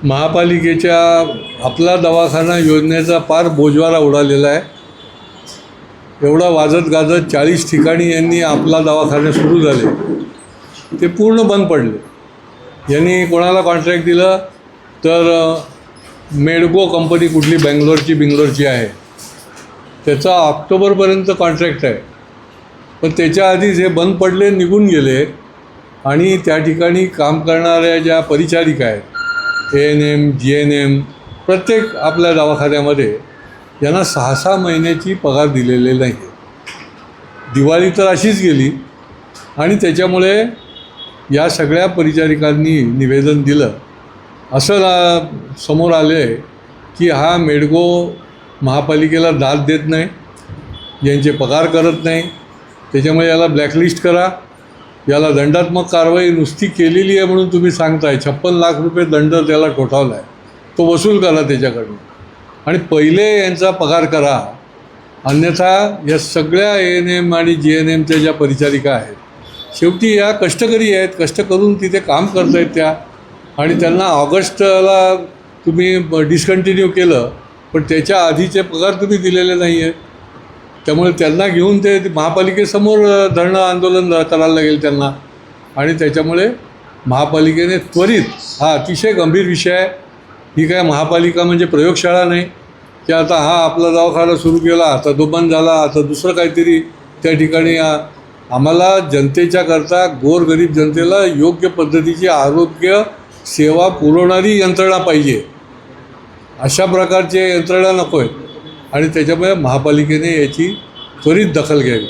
महापालिकेच्या आपला दवाखाना योजनेचा पार बोजवारा उडालेला आहे. एवढा वाजत गाजत 40 ठिकाणी यांनी आपला दवाखाने सुरू झाले, ते पूर्ण बंद पडले. यांनी कोणाला कॉन्ट्रॅक्ट दिलं तर मेडको कंपनी कुठली बेंगलोरची आहे, त्याचा ऑक्टोबरपर्यंत कॉन्ट्रॅक्ट आहे. पण त्याच्या आधीच हे बंद पडले, निघून गेले. आणि त्या ठिकाणी काम करणाऱ्या ज्या परिचारिका आहेत, ANM GNM, प्रत्येक आपल्या दवाखान्यामध्ये यांना 6-6 महिन्याची पगार दिलेले नाही. दिवाळी तर अशीच गेली आणि त्याच्यामुळे या सगळ्या परिचारिकांनी निवेदन दिलं. असं समोर आले की हा मेडको महापालिकेला दाद देत नाही, यांचे पगार करत नाही, त्याच्यामुळे याला ब्लॅकलिस्ट करा. याला दंडात्मक कारवाई नुसती केलेली आहे म्हणून तुम्ही सांगताय, 56 लाख रुपये दंड त्याला ठोठावला आहे, तो वसूल करा त्याच्याकडून आणि पहिले यांचा पगार करा. अन्यथा या सगळ्या ANM आणि GNMच्या ज्या परिचारिका आहेत, शेवटी या कष्टकरी आहेत, कष्ट करून तिथे काम करत आहेत त्या, आणि त्यांना ऑगस्टला तुम्ही डिस्कंटिन्यू केलं, पण त्याच्या आधीचे पगार तुम्ही दिलेले नाही आहेत. त्यामुळे त्यांना घेऊन ते महापालिकेसमोर धरणं आंदोलन करायला लागेल त्यांना. आणि त्याच्यामुळे महापालिकेने त्वरित, हा अतिशय गंभीर विषय आहे, ही काय महापालिका म्हणजे प्रयोगशाळा नाही की आता हा आपला दवाखाना सुरू केला, आता तो बंद झाला, आता दुसरं काहीतरी त्या ठिकाणी. आम्हाला जनतेच्या करता, गोरगरीब जनतेला योग्य पद्धतीची आरोग्य सेवा पुरवणारी यंत्रणा पाहिजे, अशा प्रकारचे यंत्रणा नको आहेत. आणि त्याच्यामुळे महापालिकेने याची त्वरित दखल घ्यावी.